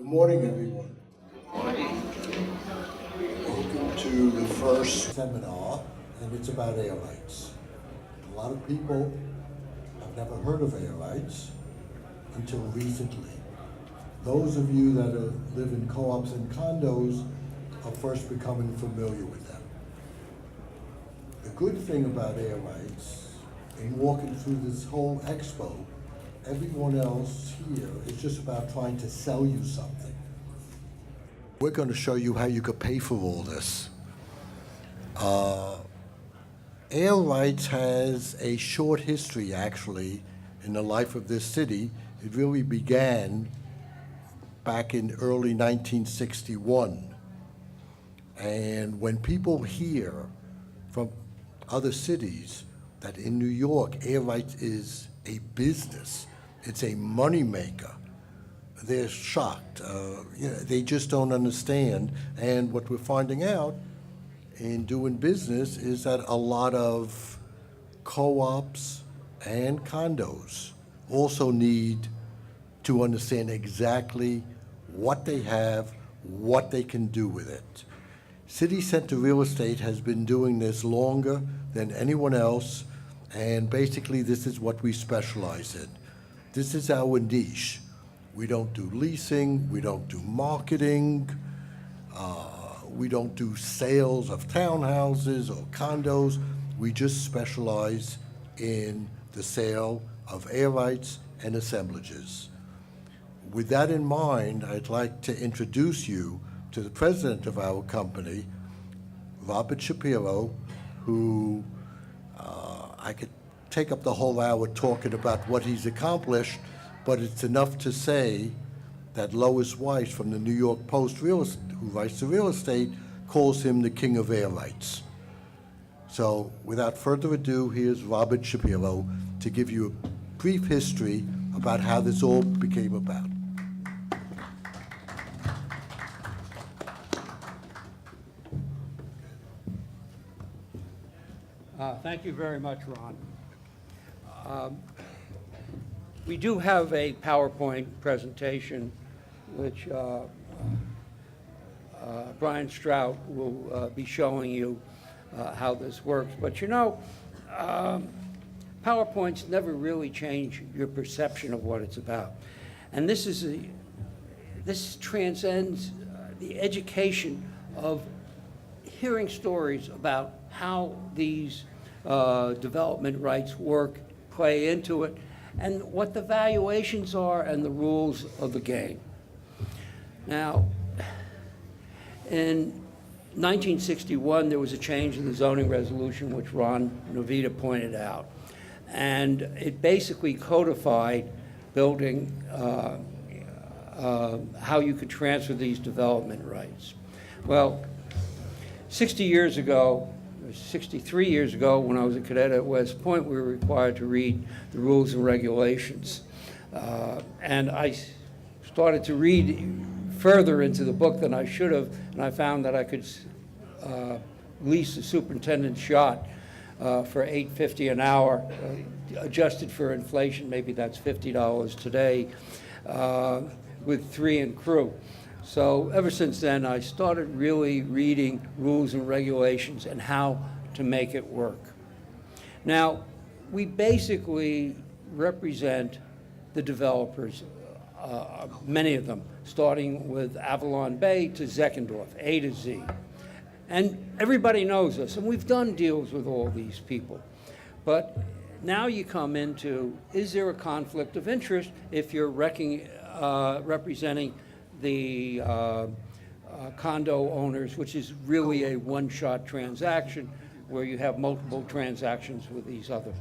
morning, everyone. Welcome to the first seminar, and it's about air rights. A lot of people have never heard of air rights until recently. Those of you that live in co-ops and condos are first becoming familiar with them. The good thing about air rights, in walking through this whole expo, everyone else here is just about trying to sell you something. We're going to show you how you could pay for all this. Air rights has a short history, actually, in the life of this city. It really began back in early 1961. And when people hear from other cities that in New York, air rights is a business, it's a moneymaker, they're shocked. They just don't understand. And what we're finding out in doing business is that a lot of co-ops and condos also need to understand exactly what they have, what they can do with it. City Center Real Estate has been doing this longer than anyone else, and basically this is what we specialize in. This is our niche. We don't do leasing, we don't do marketing, we don't do sales of townhouses or condos. We just specialize in the sale of air rights and assemblages. With that in mind, I'd like to introduce you to the president of our company, Robert Shapiro, who I could take up the whole hour talking about what he's accomplished, but it's enough to say that Lois Weiss from the New York Post, who writes the real estate, calls him the king of air rights. So without further ado, here's Robert Shapiro to give you a brief history about how this all became about. Thank you very much, Ron. We do have a PowerPoint presentation which Brian Strout will be showing you how this works. But you know, PowerPoints never really change your perception of what it's about. And this transcends the education of hearing stories about how these development rights work, play into it, and what the valuations are and the rules of the game. Now, in 1961, there was a change in the zoning resolution, which Ron Novita pointed out. And it basically codified building, how you could transfer these development rights. Well, 60 years ago, 63 years ago, when I was a cadet at West Point, we were required to read the rules and regulations. And I started to read further into the book than I should have, and I found that I could lease a superintendent's yacht for $8.50 an hour, adjusted for inflation, maybe that's $50 today, with 3 and crew. So ever since then, I started really reading rules and regulations and how to make it work. Now, we basically represent the developers, many of them, starting with Avalon Bay to Zeckendorf, A to Z. And everybody knows us, and we've done deals with all these people. But now you come into, is there a conflict of interest if you're representing the condo owners, which is really a one-shot transaction where you have multiple transactions with these other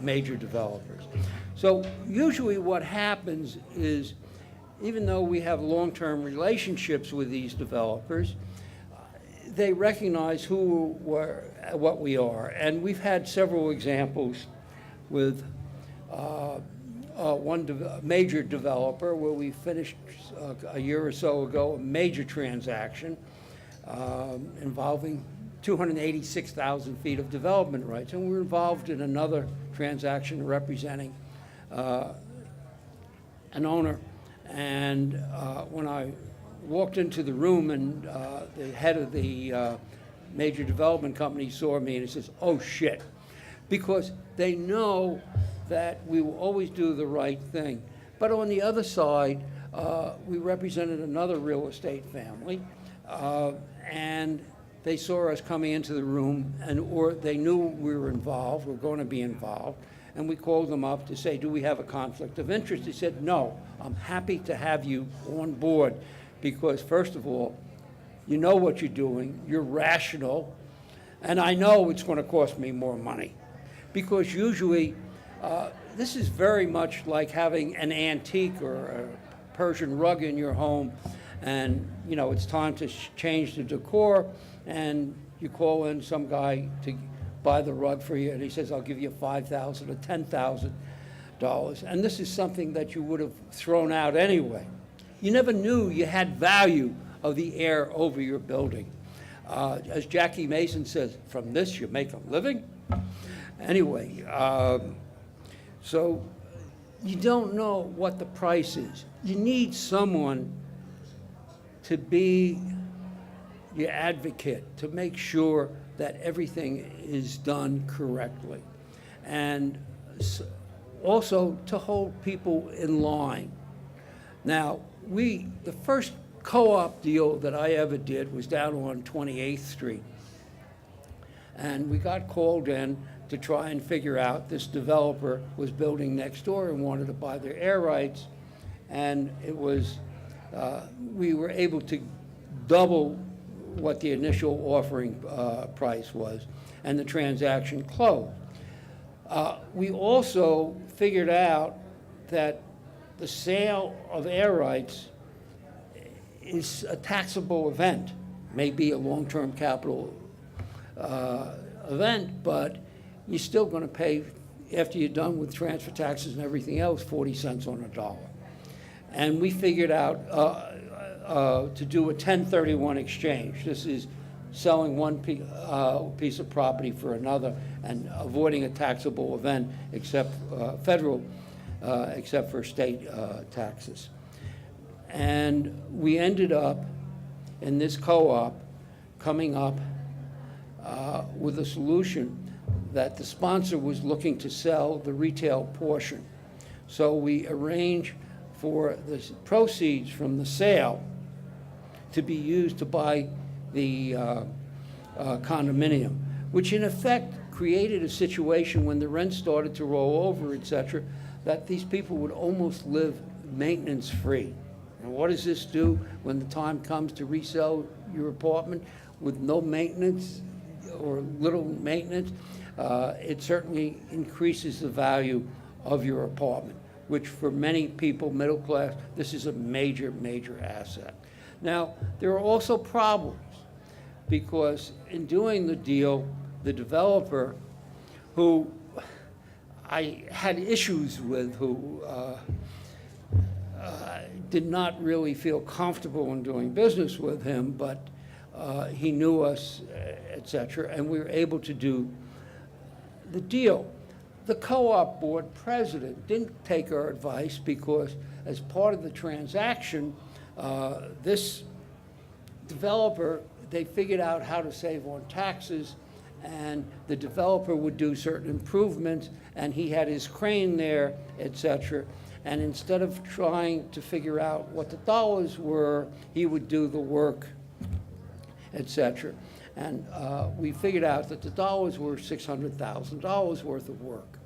major developers. So usually what happens is, even though we have long-term relationships with these developers, they recognize who we're, what we are. And we've had several examples with one major developer where we finished a year or so ago a major transaction involving 286,000 feet of development rights. And we're involved in another transaction representing an owner And when I walked into the room and the head of the major development company saw me and he says, "Oh shit," because they know that we will always do the right thing. But on the other side, we represented another real estate family, and they saw us coming into the room, or they knew we were involved, we're going to be involved, and we called them up to say, "Do we have a conflict of interest?" They said, "No, I'm happy to have you on board, because first of all, you know what you're doing, you're rational, and I know it's going to cost me more money." Because usually, this is very much like having an antique or a Persian rug in your home, and you know it's time to change the decor, and you call in some guy to buy the rug for you, and he says, "I'll give you $5,000 or $10,000. And this is something that you would have thrown out anyway. You never knew you had value of the air over your building. As Jackie Mason says, "From this you make a living." Anyway, so you don't know what the price is. You need someone to be your advocate, to make sure that everything is done correctly. And also to hold people in line. Now, the first co-op deal that I ever did was down on 28th Street. And we got called in to try and figure out, this developer was building next door and wanted to buy their air rights. And it was, we were able to double what the initial offering price was, and the transaction closed. We also figured out that the sale of air rights is a taxable event, maybe a long-term capital event, but you're still going to pay, after you're done with transfer taxes and everything else, 40 cents on a dollar. And we figured out to do a 1031 exchange. This is selling one piece of property for another and avoiding a taxable event, except federal, except for state taxes. And we ended up in this co-op coming up with a solution that the sponsor was looking to sell the retail portion. So we arranged for the proceeds from the sale to be used to buy the condominium, which in effect created a situation when the rent started to roll over, et cetera, that these people would almost live maintenance-free. And what does this do when the time comes to resell your apartment with no maintenance or little maintenance? It certainly increases the value of your apartment, which for many people, middle class, this is a major, major asset. Now, there are also problems, because in doing the deal, the developer, who I had issues with, who did not really feel comfortable in doing business with him, but he knew us, et cetera, and we were able to do the deal. The co-op board president didn't take our advice, because as part of the transaction, this developer, they figured out how to save on taxes, and the developer would do certain improvements, and he had his crane there, et cetera. And instead of trying to figure out what the dollars were, he would do the work, et cetera. And we figured out that the dollars were $600,000 worth of work.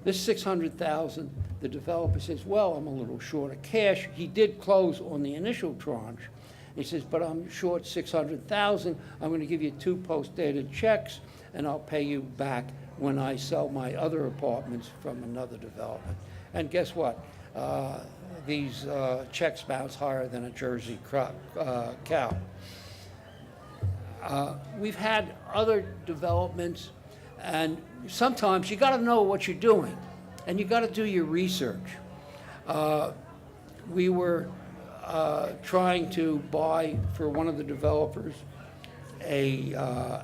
This $600,000, the developer says, "Well, I'm a little short of cash." He did close on the initial tranche. He says, "But I'm short 600,000. I'm going to give you 2 post-dated checks, and I'll pay you back when I sell my other apartments from another development." And guess what? These checks bounce higher than a Jersey cow. We've had other developments, and sometimes you got to know what you're doing, and you got to do your research. We were trying to buy for one of the developers air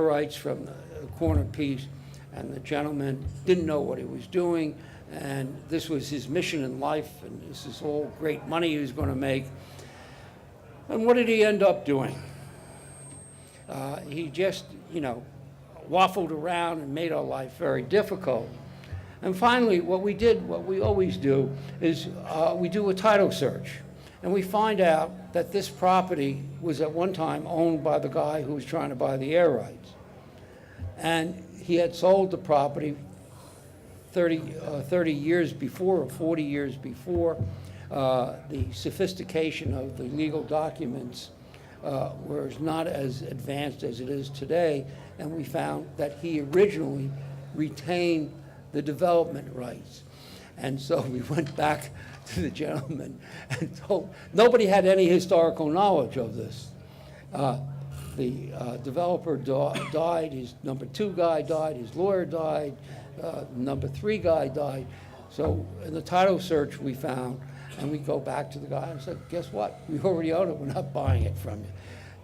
rights from the corner piece, and the gentleman didn't know what he was doing, and this was his mission in life, and this is all great money he was going to make. And what did he end up doing? He just, waffled around and made our life very difficult. And finally, what we always do, is we do a title search. And we find out that this property was at one time owned by the guy who was trying to buy the air rights. And he had sold the property 30 years before, or 40 years before. The sophistication of the legal documents was not as advanced as it is today, and we found that he originally retained the development rights. And so we went back to the gentleman and told, nobody had any historical knowledge of this. The developer died, his number 2 guy died, his lawyer died, number 3 guy died. So in the title search we found, and we go back to the guy and said, guess what? We already own it, we're not buying it from you.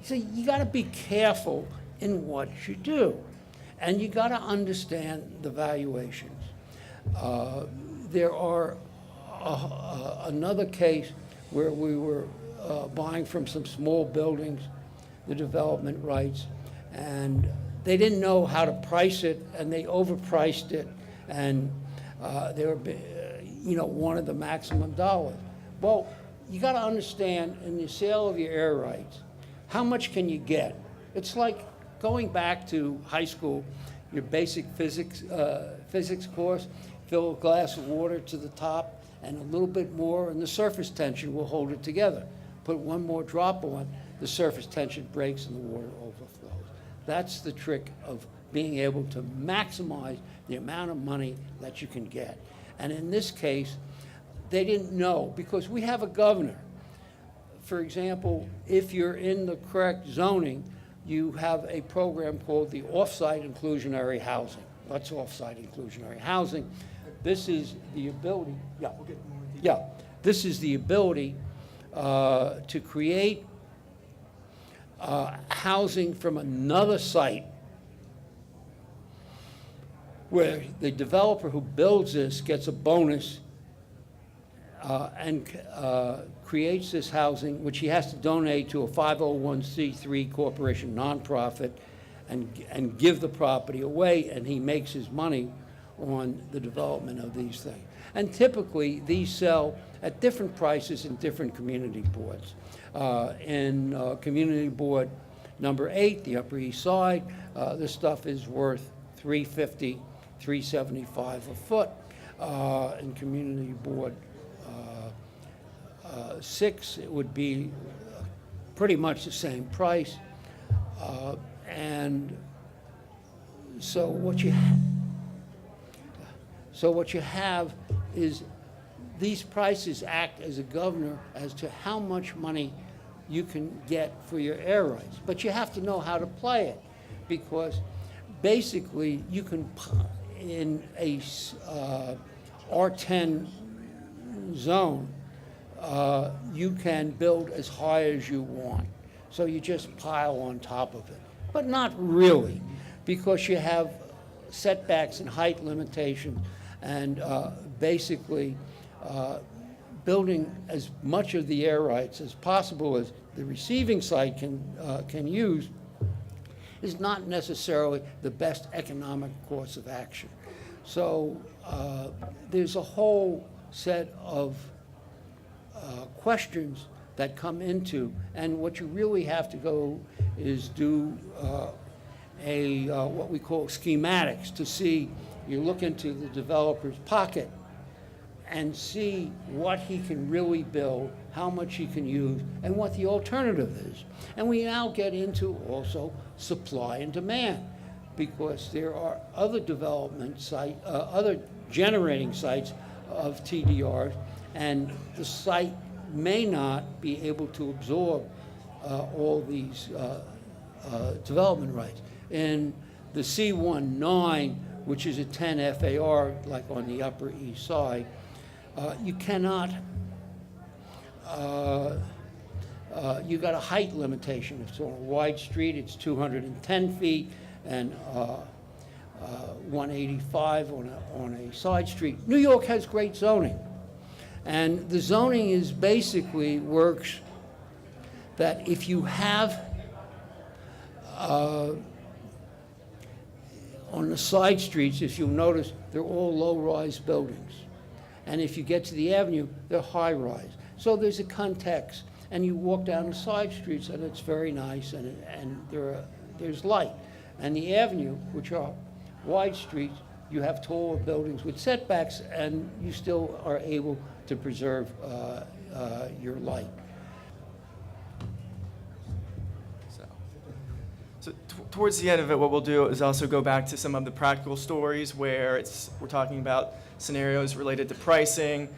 You see, you gotta be careful in what you do, and you gotta understand the valuations. There are another case where we were buying from some small buildings, the development rights, and they didn't know how to price it, and they overpriced it, and they were, wanted the maximum dollars. Well, you got to understand, in the sale of your air rights, how much can you get? It's like going back to high school, your basic physics course, fill a glass of water to the top and a little bit more, and the surface tension will hold it together. Put one more drop on, the surface tension breaks and the water overflows. That's the trick of being able to maximize the amount of money that you can get. And in this case, they didn't know, because we have a governor. For example, if you're in the correct zoning, you have a program called the Off-Site Inclusionary Housing. What's off-site inclusionary housing? This is the ability, this is the ability to create housing from another site, where the developer who builds this gets a bonus and creates this housing, which he has to donate to a 501c3 corporation nonprofit and give the property away, and he makes his money on the development of these things. And typically, these sell at different prices in different community boards. In community board number 8, the Upper East Side, this stuff is worth $350, $375 a foot. In community board 6, it would be pretty much the same price. And so what you have is these prices act as a governor as to how much money you can get for your air rights. But you have to know how to play it, because basically you can, in a R10 zone, you can build as high as you want. So you just pile on top of it. But not really, because you have setbacks and height limitations, and basically building as much of the air rights as possible as the receiving site can use is not necessarily the best economic course of action. So there's a whole set of questions that come into, and what you really have to go is do what we call schematics to see. You look into the developer's pocket and see what he can really build, how much he can use, and what the alternative is. And we now get into also supply and demand, because there are other development sites, other generating sites of TDRs, and the site may not be able to absorb all these development rights. In the C19, which is a 10 FAR, like on the Upper East Side, you cannot, you got a height limitation. If it's on a wide street, it's 210 feet, and 185 on a side street. New York has great zoning. And the zoning is basically works that if you have on the side streets, if you'll notice, they're all low-rise buildings. And if you get to the avenue, they're high-rise. So there's a context. And you walk down the side streets, and it's very nice, and there's light. And the avenue, which are wide streets, you have taller buildings with setbacks, and you still are able to preserve your light. So towards the end of it, what we'll do is also go back to some of the practical stories where we're talking about scenarios related to pricing,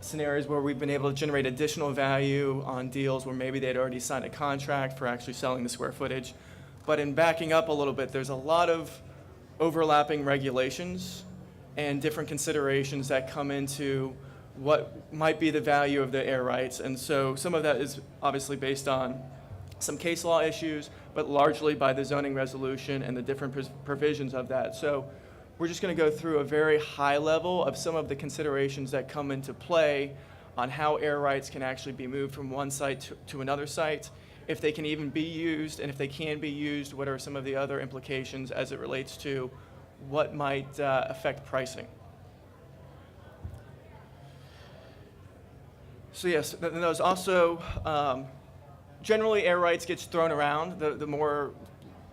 scenarios where we've been able to generate additional value on deals where maybe they'd already signed a contract for actually selling the square footage. But in backing up a little bit, there's a lot of overlapping regulations and different considerations that come into what might be the value of the air rights. And so some of that is obviously based on some case law issues, but largely by the zoning resolution and the different provisions of that. So we're just going to go through a very high level of some of the considerations that come into play on how air rights can actually be moved from one site to another site, if they can even be used, and if they can be used, what are some of the other implications as it relates to what might affect pricing. So yes, then there's also, generally air rights gets thrown around. The more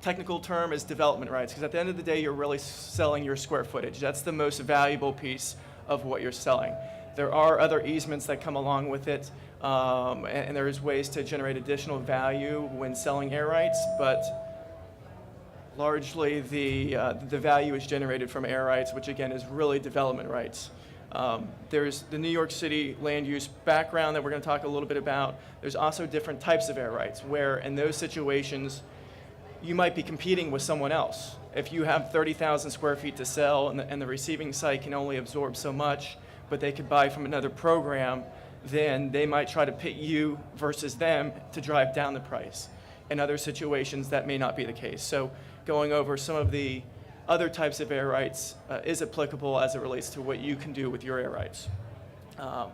technical term is development rights, because at the end of the day, you're really selling your square footage. That's the most valuable piece of what you're selling. There are other easements that come along with it, and there's ways to generate additional value when selling air rights, but largely the value is generated from air rights, which again is really development rights. There's the New York City land use background that we're going to talk a little bit about. There's also different types of air rights where in those situations you might be competing with someone else. If you have 30,000 square feet to sell and the receiving site can only absorb so much, but they could buy from another program, then they might try to pit you versus them to drive down the price. In other situations, that may not be the case. So going over some of the other types of air rights is applicable as it relates to what you can do with your air rights. A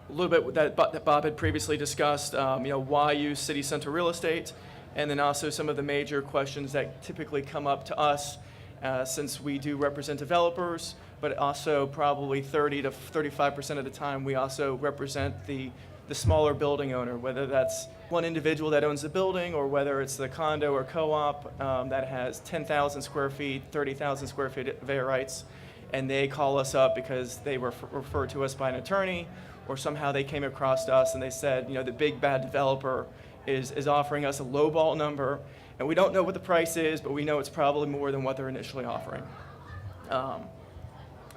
little bit that Bob had previously discussed, why use city center real estate, and then also some of the major questions that typically come up to us since we do represent developers, but also probably 30 to 35% of the time we also represent the smaller building owner, whether that's one individual that owns the building or whether it's the condo or co-op that has 10,000 square feet, 30,000 square feet of air rights, and they call us up because they were referred to us by an attorney, or somehow they came across us and they said, the big bad developer is offering us a lowball number, and we don't know what the price is, but we know it's probably more than what they're initially offering.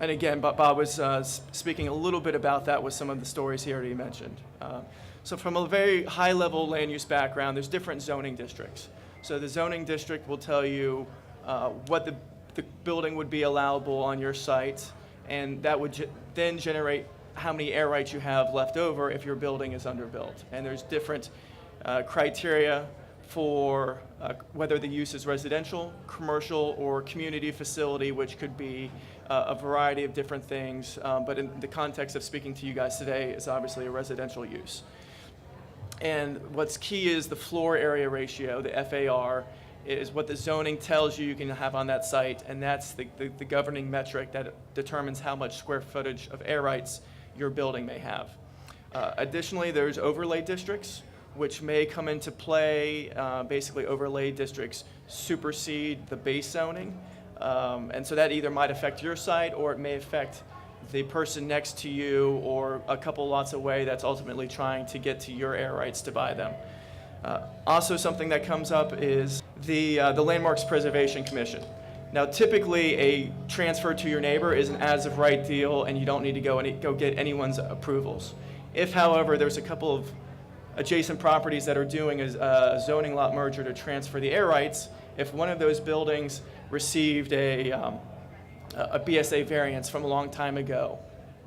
And again, Bob was speaking a little bit about that with some of the stories he already mentioned. So from a very high-level land use background, there's different zoning districts. So the zoning district will tell you what the building would be allowable on your site, and that would then generate how many air rights you have left over if your building is underbuilt. And there's different criteria for whether the use is residential, commercial, or community facility, which could be a variety of different things, but in the context of speaking to you guys today is obviously a residential use. And what's key is the floor area ratio, the FAR, is what the zoning tells you can have on that site, and that's the governing metric that determines how much square footage of air rights your building may have. Additionally, there's overlay districts, which may come into play. Basically, overlay districts supersede the base zoning. And so that either might affect your site or it may affect the person next to you or a couple lots away that's ultimately trying to get to your air rights to buy them. Also, something that comes up is the Landmarks Preservation Commission. Now, typically, a transfer to your neighbor is an as-of-right deal, and you don't need to go get anyone's approvals. If, however, there's a couple of adjacent properties that are doing a zoning lot merger to transfer the air rights, if one of those buildings received a BSA variance from a long time ago,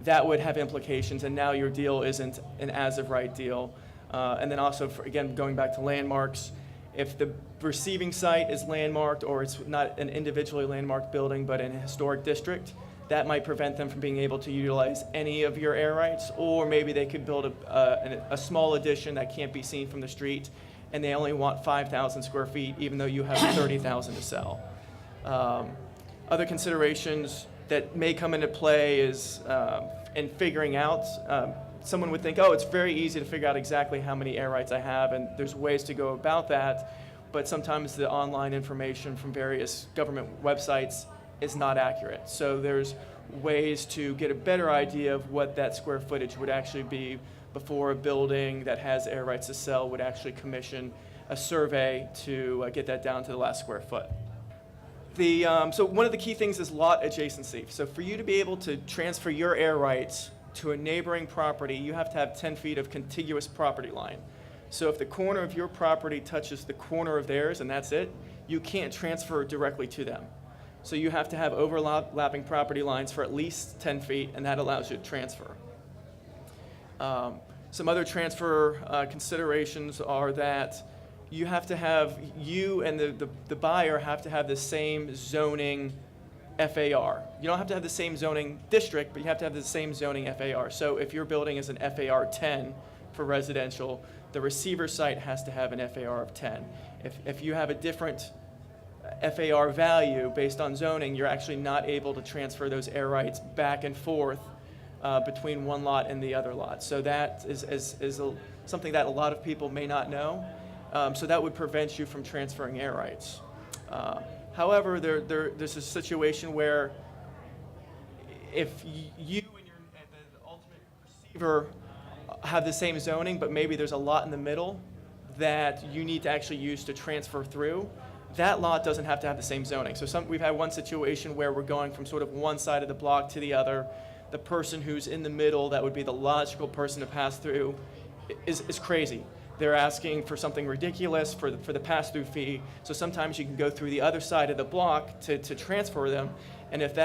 that would have implications, and now your deal isn't an as-of-right deal. And then also, again, going back to landmarks, If the receiving site is landmarked, or it's not an individually landmarked building, but in a historic district, that might prevent them from being able to utilize any of your air rights, or maybe they could build a small addition that can't be seen from the street, and they only want 5,000 square feet, even though you have 30,000 to sell. Other considerations that may come into play is in figuring out, someone would think, oh, it's very easy to figure out exactly how many air rights I have, and there's ways to go about that, but sometimes the online information from various government websites is not accurate. So there's ways to get a better idea of what that square footage would actually be before a building that has air rights to sell would actually commission a survey to get that down to the last square foot. So one of the key things is lot adjacency. So for you to be able to transfer your air rights to a neighboring property, you have to have 10 feet of contiguous property line. So if the corner of your property touches the corner of theirs and that's it, you can't transfer directly to them. So you have to have overlapping property lines for at least 10 feet, and that allows you to transfer. Some other transfer considerations are that you have to have, you and the buyer have to have the same zoning FAR. You don't have to have the same zoning district, but you have to have the same zoning FAR. So if your building is an FAR 10 for residential, the receiver site has to have an FAR of 10. If you have a different FAR value based on zoning, you're actually not able to transfer those air rights back and forth between one lot and the other lot. So that is something that a lot of people may not know. So that would prevent you from transferring air rights. However, there's a situation where if you and the ultimate receiver have the same zoning, but maybe there's a lot in the middle that you need to actually use to transfer through, that lot doesn't have to have the same zoning. So we've had one situation where we're going from sort of one side of the block to the other. The person who's in the middle, that would be the logical person to pass through, is crazy. They're asking for something ridiculous for the pass-through fee. So sometimes you can go through the other side of the block to transfer them. And if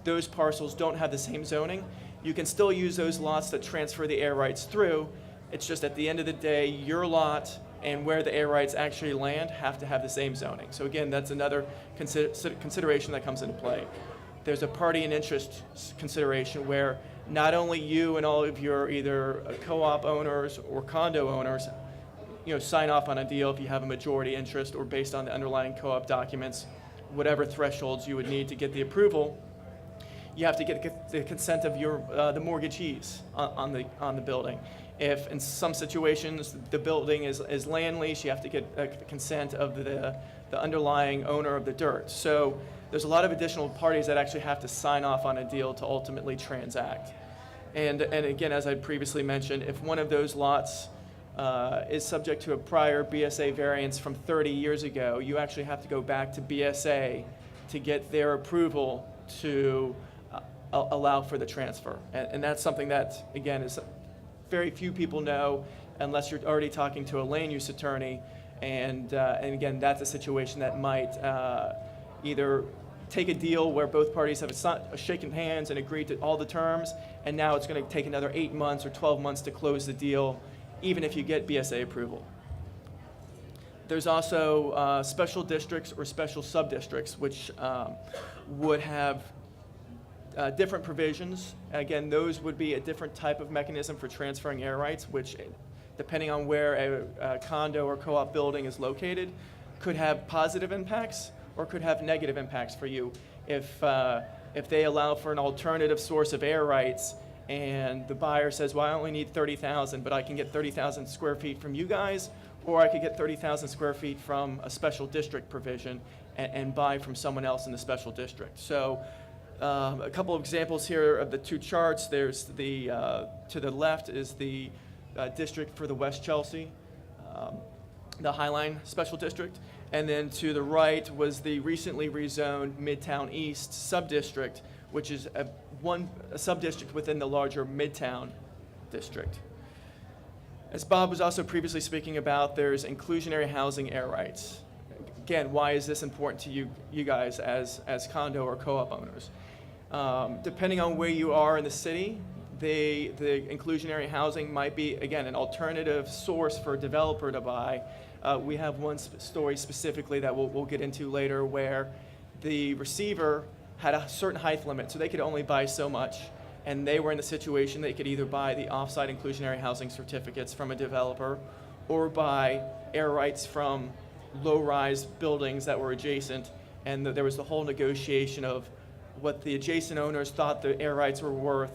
those parcels don't have the same zoning, you can still use those lots to transfer the air rights through. It's just at the end of the day, your lot and where the air rights actually land have to have the same zoning. So again, that's another consideration that comes into play. There's a party and interest consideration where not only you and all of your either co-op owners or condo owners, sign off on a deal if you have a majority interest or based on the underlying co-op documents, whatever thresholds you would need to get the approval, you have to get the consent of the mortgagees on the building. If in some situations the building is land lease, you have to get the consent of the underlying owner of the dirt. So there's a lot of additional parties that actually have to sign off on a deal to ultimately transact. And again, as I previously mentioned, if one of those lots is subject to a prior BSA variance from 30 years ago, you actually have to go back to BSA to get their approval to allow for the transfer. And that's something that, again, is very few people know unless you're already talking to a land use attorney. And again, that's a situation that might either take a deal where both parties have shaken hands and agreed to all the terms, and now it's going to take another 8 months or 12 months to close the deal, even if you get BSA approval. There's also special districts or special sub-districts, which would have different provisions. Again, those would be a different type of mechanism for transferring air rights, which, depending on where a condo or co-op building is located, could have positive impacts or could have negative impacts for you. If they allow for an alternative source of air rights and the buyer says, well, I only need 30,000, but I can get 30,000 square feet from you guys, or I could get 30,000 square feet from a special district provision and buy from someone else in the special district. So a couple of examples here of the two charts. There's to the left is the district for the West Chelsea, the Highline Special District. And then to the right was the recently rezoned Midtown East subdistrict, which is a subdistrict within the larger Midtown district. As Bob was also previously speaking about, there's inclusionary housing air rights. Again, why is this important to you guys as condo or co-op owners? Depending on where you are in the city, the inclusionary housing might be, again, an alternative source for a developer to buy, We have one story specifically that we'll get into later where the receiver had a certain height limit, so they could only buy so much. And they were in the situation they could either buy the off-site inclusionary housing certificates from a developer or buy air rights from low-rise buildings that were adjacent. And there was the whole negotiation of what the adjacent owners thought the air rights were worth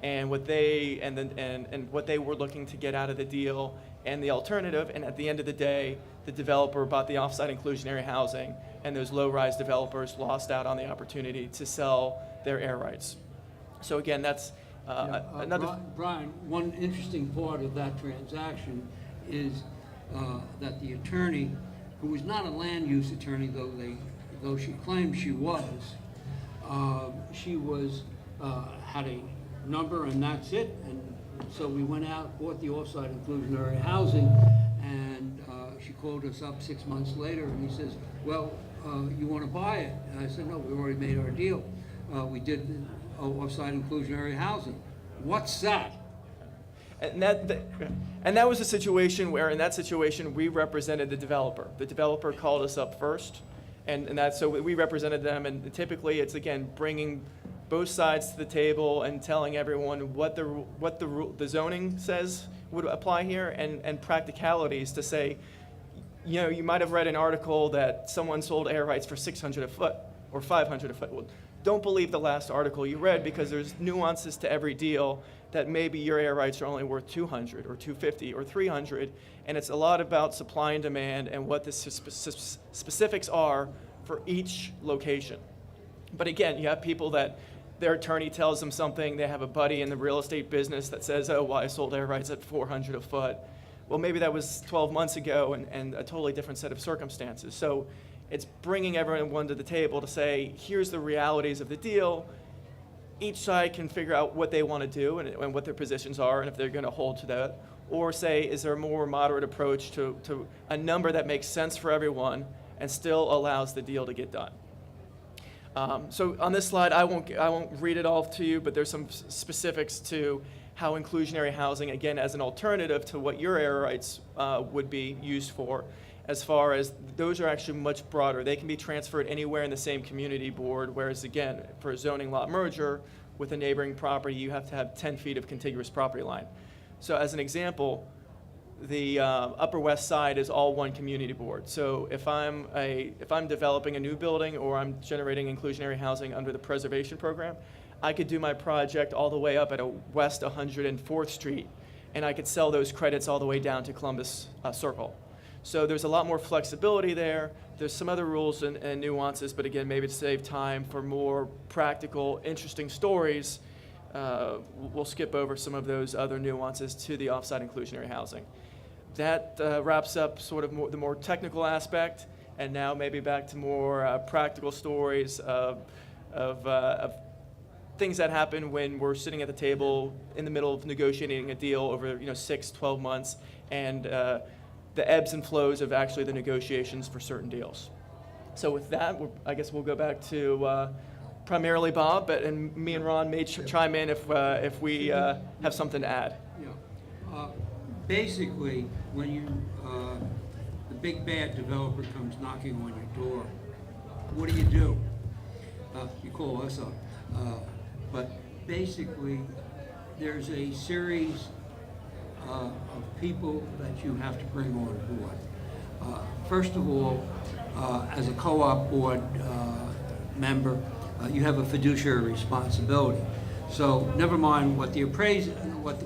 and what they and what they were looking to get out of the deal and the alternative. And at the end of the day, the developer bought the off-site inclusionary housing, and those low-rise developers lost out on the opportunity to sell their air rights. So again, that's another. Brian, one interesting part of that transaction is that the attorney, who was not a land use attorney, though she claimed she was had a number and that's it. And so we went out, bought the off-site inclusionary housing, and she called us up 6 months later, and he says, well, you want to buy it? And I said, no, we already made our deal. We did off-site inclusionary housing. What's that? And that was a situation where, in that situation, we represented the developer. The developer called us up first, so we represented them. And typically, it's again bringing both sides to the table and telling everyone what the zoning says would apply here, and practicalities to say, you know, you might have read an article that someone sold air rights for $600 a foot or $500 a foot. Well, don't believe the last article you read, because there's nuances to every deal that maybe your air rights are only worth $200 or $250 or $300, and it's a lot about supply and demand and what the specifics are for each location. But again, you have people that their attorney tells them something, they have a buddy in the real estate business that says, oh, well, I sold air rights at $400 a foot. Well, maybe that was 12 months ago and a totally different set of circumstances. So it's bringing everyone to the table to say, here's the realities of the deal. Each side can figure out what they want to do and what their positions are and if they're going to hold to that. Or say, is there a more moderate approach to a number that makes sense for everyone and still allows the deal to get done? So on this slide, I won't read it all to you, but there's some specifics to how inclusionary housing, again, as an alternative to what your air rights would be used for, as far as those are actually much broader. They can be transferred anywhere in the same community board, whereas again, for a zoning lot merger with a neighboring property, you have to have 10 feet of contiguous property line. So as an example, the Upper West Side is all one community board. So if I'm developing a new building or I'm generating inclusionary housing under the preservation program, I could do my project all the way up at a West 104th Street, and I could sell those credits all the way down to Columbus Circle. So there's a lot more flexibility there. There's some other rules and nuances, but again, maybe to save time for more practical, interesting stories, we'll skip over some of those other nuances to the off-site inclusionary housing. That wraps up sort of the more technical aspect, and now maybe back to more practical stories of things that happen when we're sitting at the table in the middle of negotiating a deal over 6, 12 months, and the ebbs and flows of actually the negotiations for certain deals. So with that, I guess we'll go back to primarily Bob, and me and Ron may chime in if we have something to add. Yeah. Basically, when the big bad developer comes knocking on your door, what do? You call us up. But basically, there's a series of people that you have to bring on board. First of all, as a co-op board member, you have a fiduciary responsibility. So never mind what the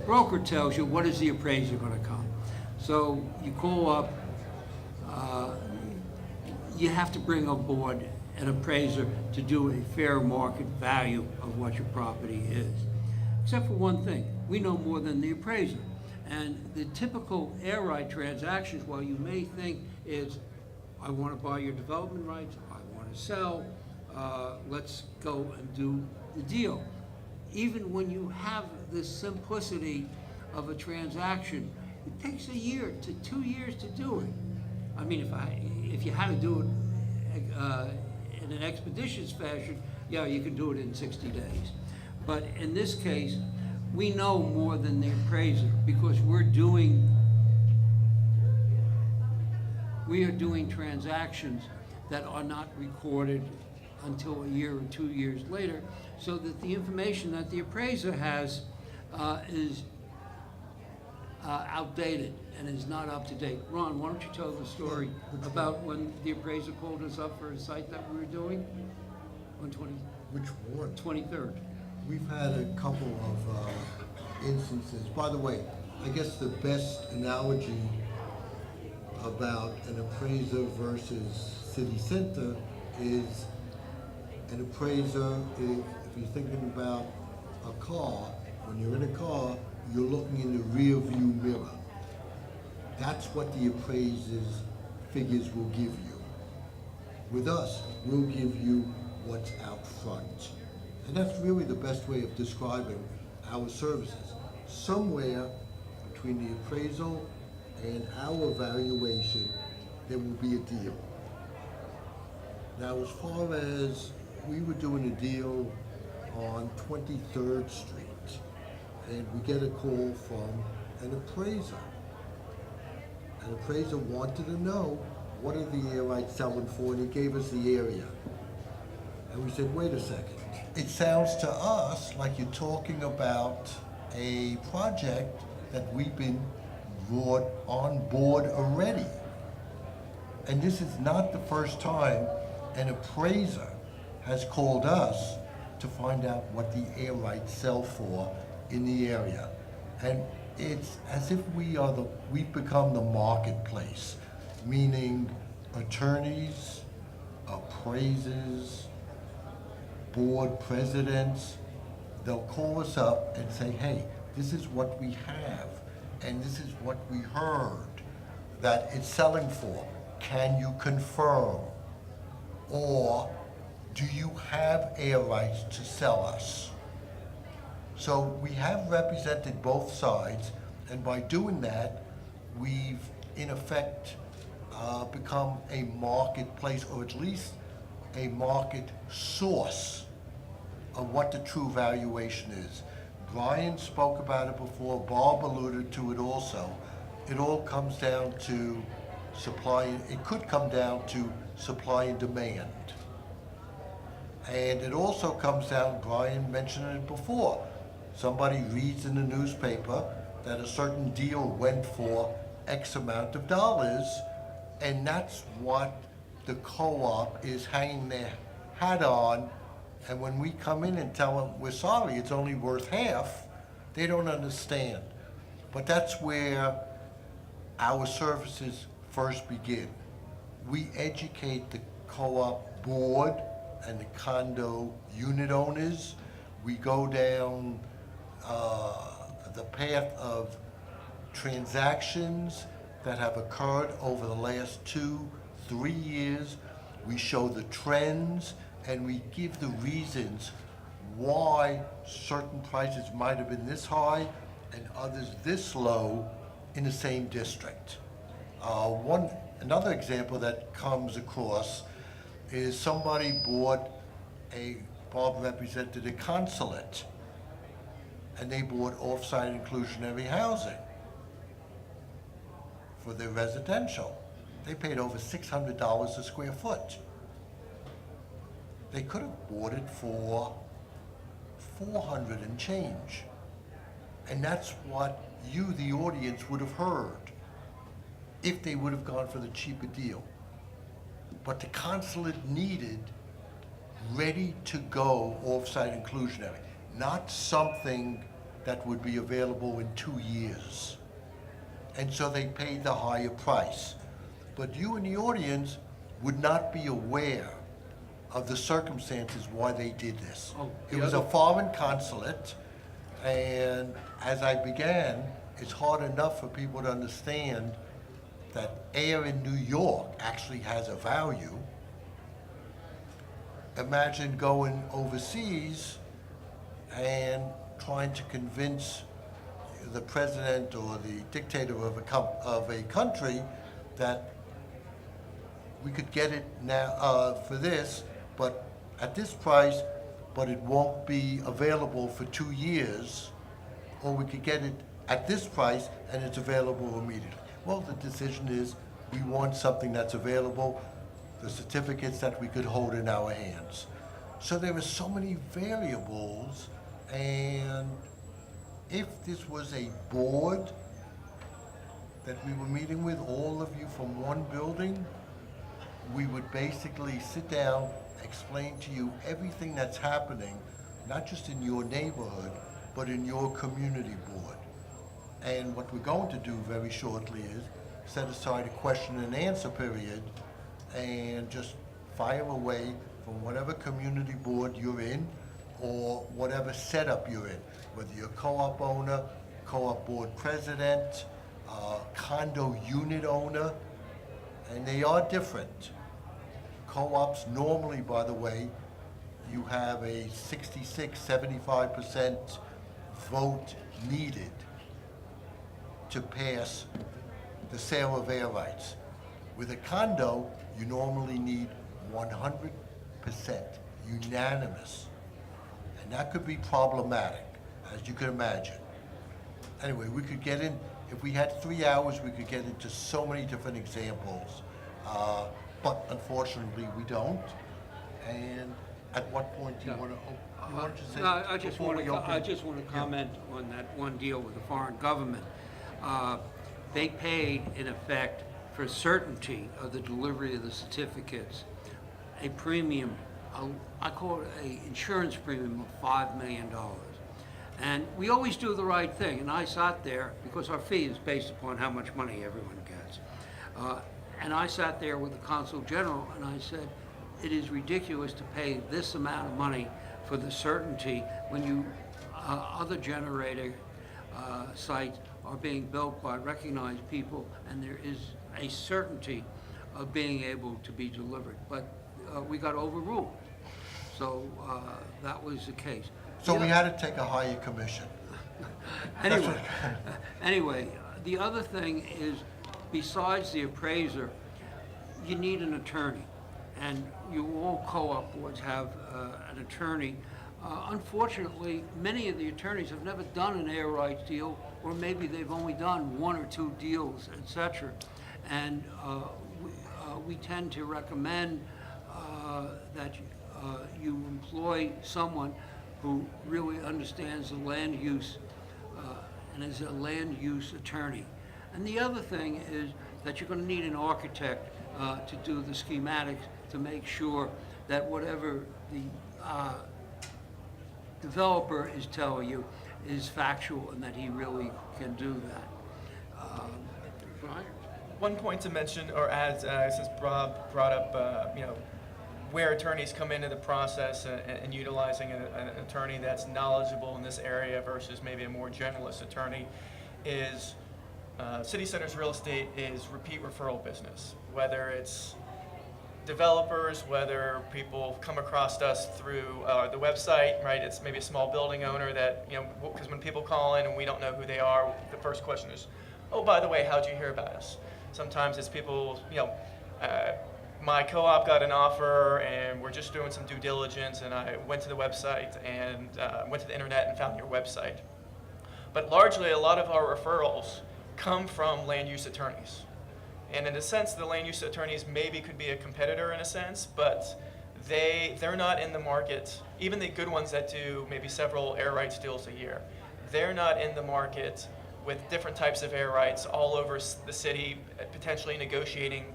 broker tells you, what is the appraiser going to come? So you call up, you have to bring on board an appraiser to do a fair market value of what your property is. Except for one thing, we know more than the appraiser. And the typical air right transactions, while you may think is, I want to buy your development rights, I want to sell, let's go and do the deal. Even when you have the simplicity of a transaction, it takes a year to 2 years to do it. I mean, if you had to do it in an expeditious fashion, yeah, you can do it in 60 days. But in this case, we know more than the appraiser because we're doing we are doing transactions that are not recorded until a year or 2 years later, so that the information that the appraiser has is outdated and is not up to date. Ron, why don't you tell the story about when the appraiser called us up for a site that we were doing on Which one? 23rd? We've had a couple of instances. By the way, I guess the best analogy about an appraiser versus city center is an appraiser, if you're thinking about a car, when you're in a car, you're looking in the rear view mirror. That's what the appraiser's figures will give you. With us, we'll give you what's out front. And that's really the best way of describing our services. Somewhere between the appraisal and our valuation, there will be a deal. Now, as far as we were doing a deal on 23rd Street, and we get a call from an appraiser. An appraiser wanted to know, what are the air rights selling for, and he gave us the area. And we said, wait a second. It sounds to us like you're talking about a project that we've been brought on board already. And this is not the first time an appraiser has called us to find out what the air rights sell for in the area. And it's as if we've become the marketplace, meaning attorneys, appraisers, board presidents, they'll call us up and say, hey, this is what we have, and this is what we heard that it's selling for. Can you confirm? Or do you have air rights to sell us? So we have represented both sides, and by doing that, we've in effect become a marketplace, or at least a market source of what the true valuation is. Brian spoke about it before, Bob alluded to it also. It all comes down to supply, it could come down to supply and demand. And it also comes down, Brian mentioned it before, somebody reads in the newspaper that a certain deal went for X amount of dollars, and that's what the co-op is hanging their hat on. And when we come in and tell them, we're sorry, it's only worth half, they don't understand. But that's where our services first begin. We educate the co-op board and the condo unit owners. We go down the path of transactions that have occurred over the last 2-3 years. We show the trends, and we give the reasons why certain prices might have been this high and others this low in the same district. Another example that comes across is somebody bought Bob represented a consulate, and they bought off-site inclusionary housing for their residential. They paid over $600 a square foot. They could have bought it for $400 and change. And that's what you, the audience, would have heard if they would have gone for the cheaper deal. But the consulate needed ready-to-go off-site inclusionary, not something that would be available in 2 years. And so they paid the higher price. But you in the audience would not be aware of the circumstances why they did this. It was a foreign consulate, and as I began, it's hard enough for people to understand that air in New York actually has a value. Imagine going overseas and trying to convince the president or the dictator of a country that we could get it now for this, but at this price, but it won't be available for 2 years, or we could get it at this price and it's available immediately. Well, the decision is We want something that's available, the certificates that we could hold in our hands. So there were so many variables, and if this was a board that we were meeting with, all of you from one building, we would basically sit down, explain to you everything that's happening, not just in your neighborhood, but in your community board. And what we're going to do very shortly is set aside a question and answer period and just fire away from whatever community board you're in or whatever setup you're in, whether you're a co-op owner, co-op board president, condo unit owner, and they are different. Co-ops normally, by the way, you have a 66-75% vote needed to pass the sale of air rights. With a condo, you normally need 100% unanimous, and that could be problematic, as you can imagine. Anyway, we could get in, if we had 3 hours, we could get into so many different examples, but unfortunately, we don't. And at what point do you want to, you want to say? No, I just before want we to, open? I just want to comment on that one deal with the foreign government. They paid, in effect, for certainty of the delivery of the certificates, a premium, I call it an insurance premium of $5 million. And we always do the right thing, and I sat there, because our fee is based upon how much money everyone gets. And I sat there with the Consul General, and I said, it is ridiculous to pay this amount of money for the certainty when you, other generator sites are being built by recognized people, and there is a certainty of being able to be delivered. But we got overruled. So that was the case. So we had to take a higher commission. Anyway, the other thing is, besides the appraiser, you need an attorney. And all co-op boards have an attorney. Unfortunately, many of the attorneys have never done an air rights deal, or maybe they've only done 1 or 2 deals, etc. And we tend to recommend that you employ someone who really understands the land use and is a land use attorney. And the other thing is that you're going to need an architect to do the schematics to make sure that whatever the developer is telling you is factual and that he really can do that. Brian? One point to mention, or as since Rob brought up, where attorneys come into the process and utilizing an attorney that's knowledgeable in this area versus maybe a more generalist attorney, is City Centers Real Estate is repeat referral business. Whether it's developers, whether people come across us through the website, right? It's maybe a small building owner that, because when people call in and we don't know who they are, the first question is, oh, by the way, how'd you hear about us? Sometimes it's people, my co-op got an offer and we're just doing some due diligence and I went to the website and went to the internet and found your website. But largely, a lot of our referrals come from land use attorneys. And in a sense, the land use attorneys maybe could be a competitor in a sense, but they're not in the market. Even the good ones that do maybe several air rights deals a year, they're not in the market with different types of air rights all over the city, potentially negotiating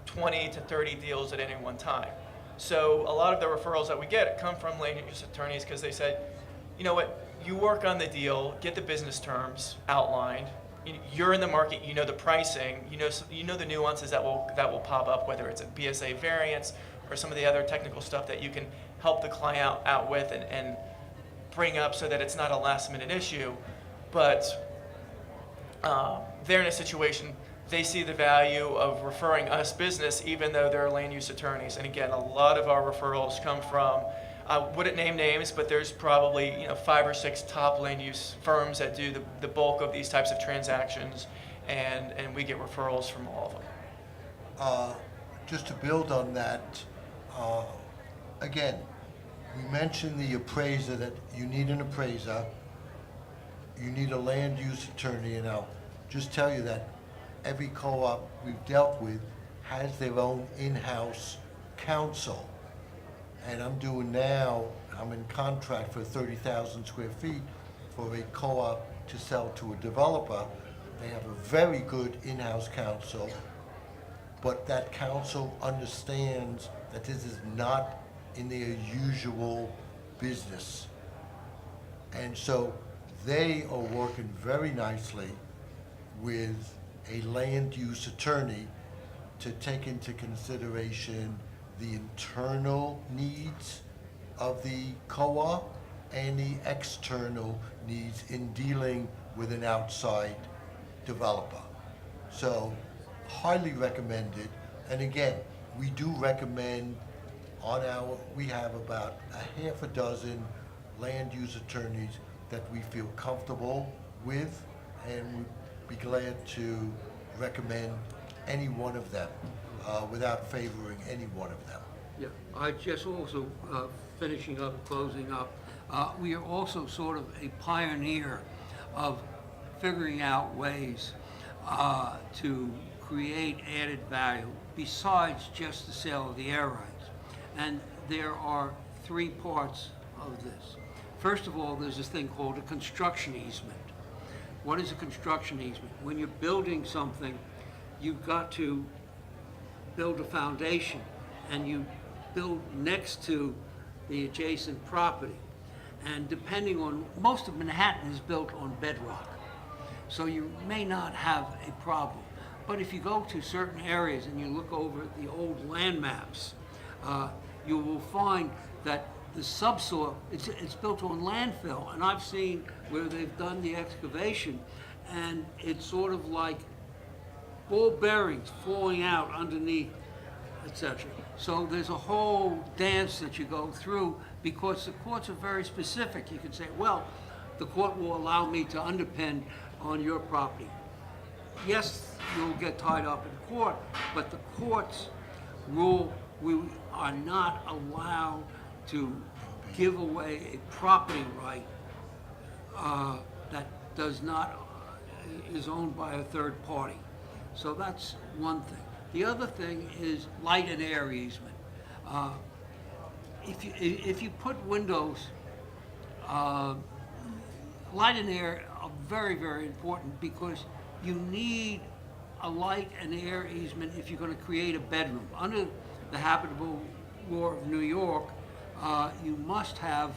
20 to 30 deals at any one time. So a lot of the referrals that we get come from land use attorneys because they said, you know what, you work on the deal, get the business terms outlined, you're in the market, you know the pricing, you know the nuances that will pop up, whether it's a BSA variance or some of the other technical stuff that you can help the client out with and bring up so that it's not a last minute issue. But they're in a situation, they see the value of referring us business even though they're land use attorneys. And again, a lot of our referrals come from, I wouldn't name names, but there's probably 5 or 6 top land use firms that do the bulk of these types of transactions, and we get referrals from all of them. Just to build on that, again, we mentioned the appraiser, that you need an appraiser, you need a land use attorney, and I'll just tell you that every co-op we've dealt with has their own in-house counsel. And I'm in contract for 30,000 square feet for a co-op to sell to a developer. They have a very good in-house counsel, but that counsel understands that this is not in their usual business. And so they are working very nicely with a land use attorney to take into consideration the internal needs of the co-op and the external needs in dealing with an outside developer. So highly recommended. And again, we do recommend we have about a half a dozen land use attorneys that we feel comfortable with, and we'd be glad to recommend any one of them without favoring any one of them. Yeah, I just also, finishing up, closing up, we are also sort of a pioneer of figuring out ways to create added value besides just the sale of the air rights. And there are three parts of this. First of all, there's this thing called a construction easement. What is a construction easement? When you're building something, you've got to build a foundation, and you build next to the adjacent property. And depending on, most of Manhattan is built on bedrock, so you may not have a problem. But if you go to certain areas and you look over at the old land maps, you will find that the subsoil, it's built on landfill, and I've seen where they've done the excavation, and it's sort of like ball bearings falling out underneath, etc. So there's a whole dance that you go through, because the courts are very specific. You can say, well, the court will allow me to underpin on your property. Yes, you'll get tied up in court, but the courts rule we are not allowed to give away a property right that is owned by a third party. So that's one thing. The other thing is light and air easement. If you put windows, light and air are very, very important, because you need a light and air easement if you're going to create a bedroom. Under the habitable law of New York, you must have,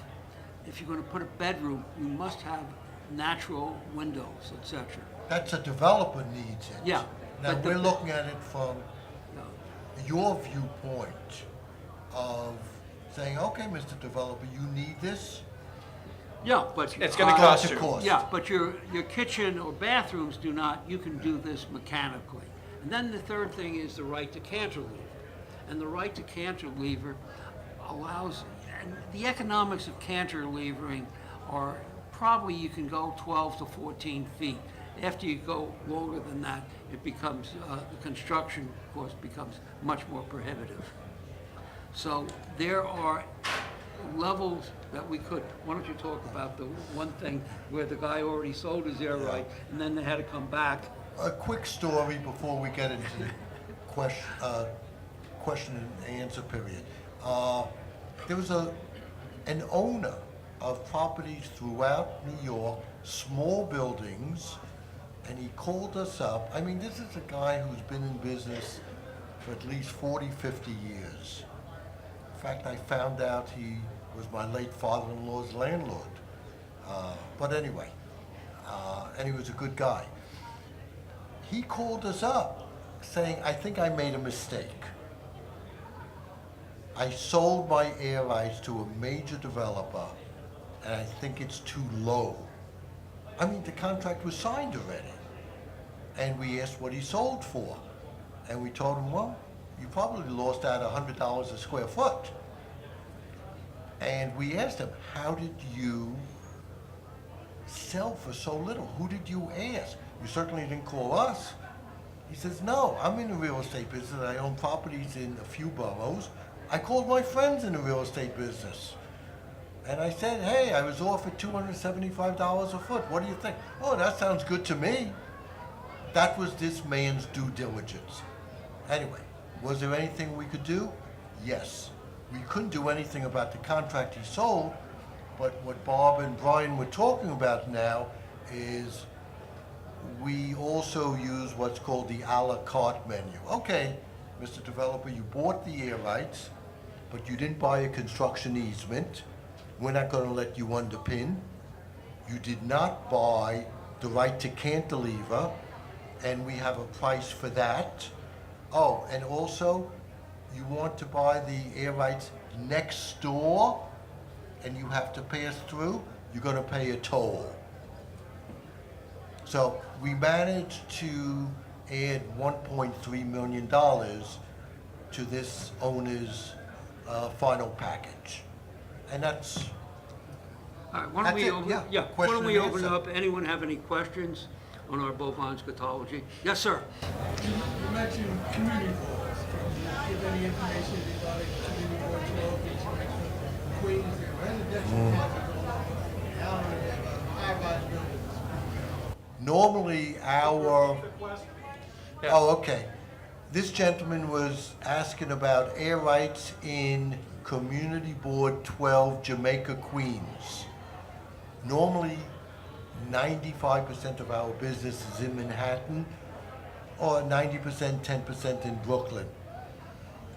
if you're going to put a bedroom, you must have natural windows, etc. That's a developer needs it. Yeah. Now, but we're looking at it from your viewpoint of saying, okay, Mr. Developer, you need this? Yeah, but It's going to cost What's you. the cost? yeah, but your kitchen or bathrooms do not. You can do this mechanically. And then the third thing is the right to cantilever. And the right to cantilever allows, and the economics of cantilevering are probably you can go 12 to 14 feet. After you go longer than that, it becomes, the construction cost becomes much more prohibitive. So there are levels that we could, why don't you talk about the one thing where the guy already sold his air right, and then they had to come back. A quick story before we get into the question and answer period. There was an owner of properties throughout New York, small buildings, and he called us up. I mean, this is a guy who's been in business for at least 40, 50 years. In fact, I found out he was my late father-in-law's landlord. But anyway, and he was a good guy. He called us up saying, I think I made a mistake. I sold my air rights to a major developer, and I think it's too low. I mean, the contract was signed already. And we asked what he sold for. And we told him, well, you probably lost out $100 a square foot. And we asked him, how did you sell for so little? Who did you ask? You certainly didn't call us. He says, no, I'm in the real estate business. I own properties in a few boroughs. I called my friends in the real estate business. And I said, hey, I was offered $275 a foot. What do you think? Oh, that sounds good to me. that was this man's due diligence. Anyway, was there anything we could do? Yes. We couldn't do anything about the contract he sold, but what Bob and Brian were talking about now is we also use what's called the a la carte menu. Okay, Mr. Developer, you bought the air rights, but you didn't buy a construction easement. We're not going to let you underpin. You did not buy the right to cantilever, and we have a price for that. Oh, and also, you want to buy the air rights next door, and you have to pass through, you're going to pay a toll. So we managed to add $1.3 million to this owner's final package. And that's, All right, why don't That's we it, open, yeah. yeah, why Question don't we and open it answer. up? Anyone have any questions on our bovine scatology? Yes, sir. You mentioned community boards. Can you give any information regarding community board 12, which makes Queens and residential projects all over the high-rise buildings? normally our, Yeah. oh, okay. This gentleman was asking about air rights in Community Board 12, Jamaica, Queens. Normally, 95% of our business is in Manhattan, or 90%, 10% in Brooklyn.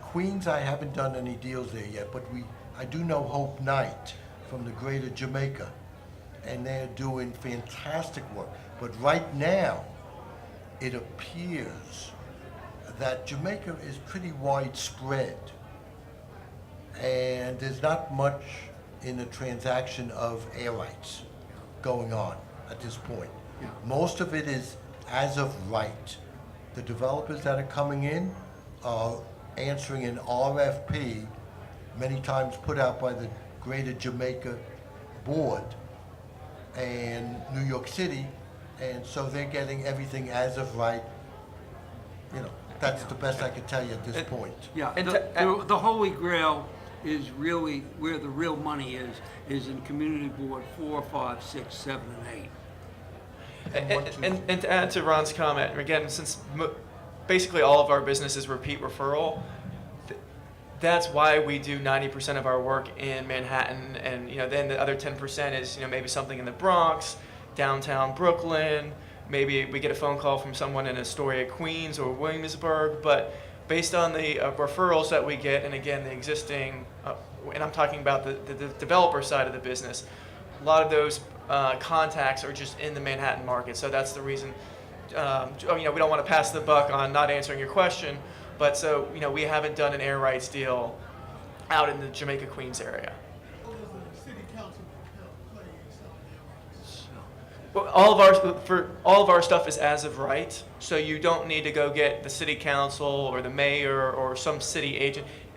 Queens, I haven't done any deals there yet, but I do know Hope Knight from the Greater Jamaica, and they're doing fantastic work. But right now, it appears that Jamaica is pretty widespread, and there's not much in the transaction of air rights going on at this point. Yeah. Most of it is as of right. The developers that are coming in are answering an RFP, many times put out by the Greater Jamaica Board and New York City, and so they're getting everything as of right. You know, that's the best I could tell you at this point. Yeah, And the holy grail is really, where the real money is in community board 4, 5, 6, 7, and 8. And to add to Ron's comment, again, since basically all of our business is repeat referral, that's why we do 90% of our work in Manhattan, and then the other 10% is maybe something in the Bronx, downtown Brooklyn. Maybe we get a phone call from someone in Astoria, Queens, or Williamsburg. But based on the referrals that we get, and again the existing, and I'm talking about the developer side of the business, a lot of those contacts are just in the Manhattan market. So that's the reason. We don't want to pass the buck on not answering your question, but so we haven't done an air rights deal out in the Jamaica Queens area. What does the city council play in some of their rights? Well, all of our stuff is as of right, so you don't need to go get the city council or the mayor or some city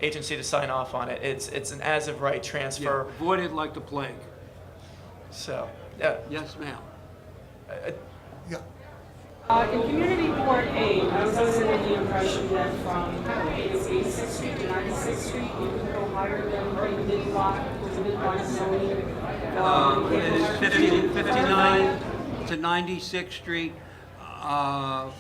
agency to sign off on it. It's an as of right Yeah, transfer. avoid it like the plague. So yeah. Yes, ma'am. Yeah. In Community Board 8, I was under the impression that from 86th Street to 96th Street, you could go higher than the mid-block, the mid-block zoning. It is 59 to 96th Street,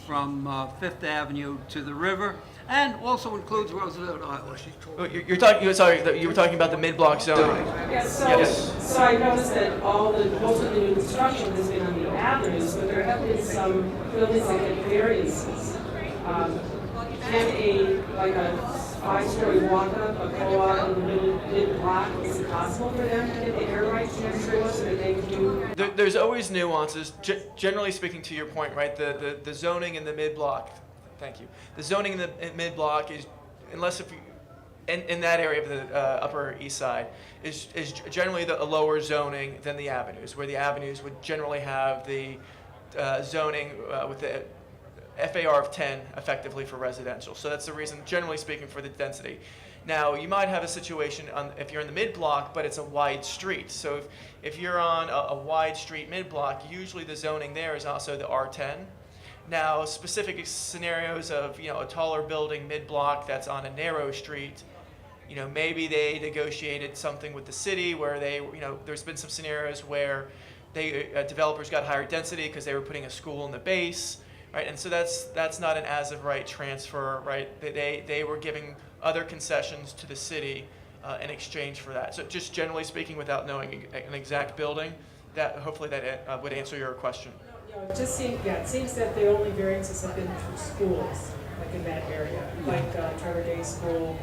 from Fifth Avenue to the river, and also includes Roosevelt Highway. Oh, you're talking. Sorry, you were talking about the mid-block zoning. Yes, Yes. so I noticed that most of the new construction has been on the avenues, but there have been some buildings that get variances. Can a 5-story walk-up, a co-op in the mid-block, is it possible for them to get the air rights transferred so that they can do? There's always nuances. Generally speaking, to your point, right? The zoning in the mid-block. Thank you. The zoning in the mid-block is, unless if you, in that area of the Upper East Side, is generally a lower zoning than the avenues, where the avenues would generally have the zoning with the FAR of 10 effectively for residential. So that's the reason, generally speaking, for the density. Now, you might have a situation if you're in the mid-block, but it's a wide street. So if you're on a wide street mid-block, usually the zoning there is also the R10. Now, specific scenarios of a taller building mid-block that's on a narrow street, maybe they negotiated something with the city where they, there's been some scenarios where developers got higher density because they were putting a school in the base, right? And so that's not an as of right transfer, right? They were giving other concessions to the city in exchange for that. So just generally speaking, without knowing an exact building, that hopefully that would answer your question. It just seems, yeah, it seems that the only variances have been through schools, like in that area, like Trevor Day School.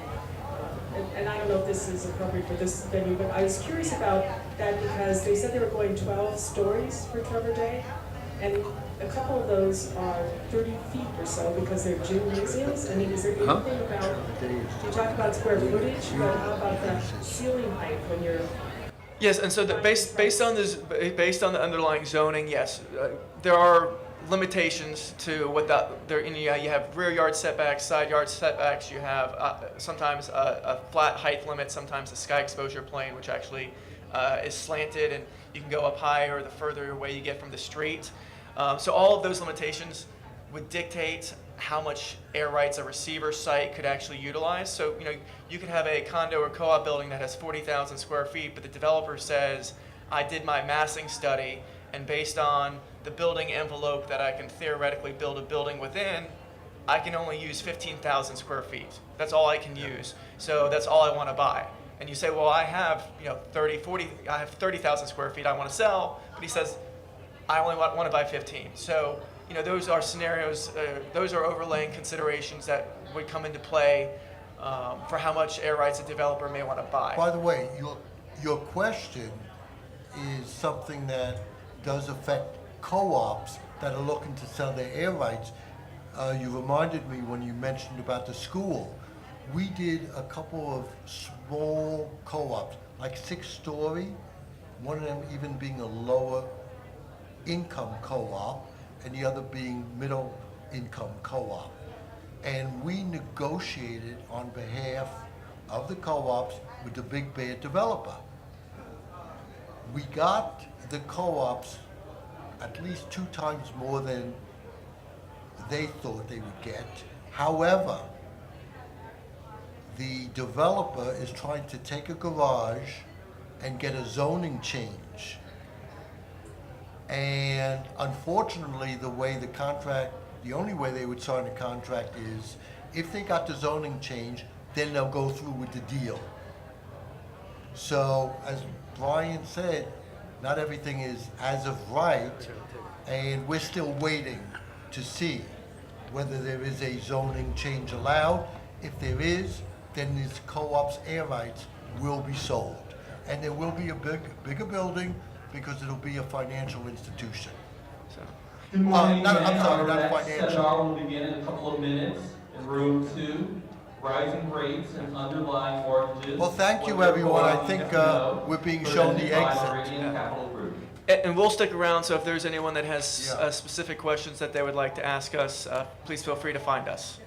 And I don't know if this is appropriate for this venue, but I was curious about that because they said they were going 12 stories for Trevor Day, and a couple of those are 30 feet or so because they're gymnasiums. I mean, is there anything about, you talked about square footage, but how about the ceiling height when you're... Yes, and so based on the underlying zoning, yes, there are limitations to what you have rear yard setbacks, side yard setbacks. You have sometimes a flat height limit, sometimes a sky exposure plane, which actually is slanted, and you can go up higher the further away you get from the street. So all of those limitations would dictate how much air rights a receiver site could actually utilize. So, you could have a condo or co-op building that has 40,000 square feet, but the developer says, I did my massing study, and based on the building envelope that I can theoretically build a building within, I can only use 15,000 square feet. That's all I can use. So that's all I want to buy. And you say, well, I have, 30,000 square feet I want to sell, but he says, I only want to buy 15. So, those are scenarios, those are overlaying considerations that would come into play for how much air rights a developer may want to buy. By the way, your question is something that does affect co-ops that are looking to sell their air rights. You reminded me when you mentioned about the school. We did a couple of small co-ops, like 6-story, one of them even being a lower income co-op, and the other being middle income co-op. And we negotiated on behalf of the co-ops with the big bad developer. We got the co-ops at least 2 times more than they thought they would get. However, the developer is trying to take a garage and get a zoning change. And unfortunately, the only way they would sign a contract is if they got the zoning change, then they'll go through with the deal. So, as Brian said, not everything is as of right, and we're still waiting to see whether there is a zoning change allowed. If there is, then these co-ops' air rights will be sold. And there will be a bigger building because it'll be a financial institution. Good morning. I'm sorry, not Our next financial. seminar will begin in a couple of minutes in room 2, rising rates and underlying mortgages. Well, thank you, What everyone. I you're think going to know, we're being shown the presented by exit. Meridian Capital Group. And we'll stick around, so if there's anyone that has Yeah. specific questions that they would like to ask us, please feel free to find us.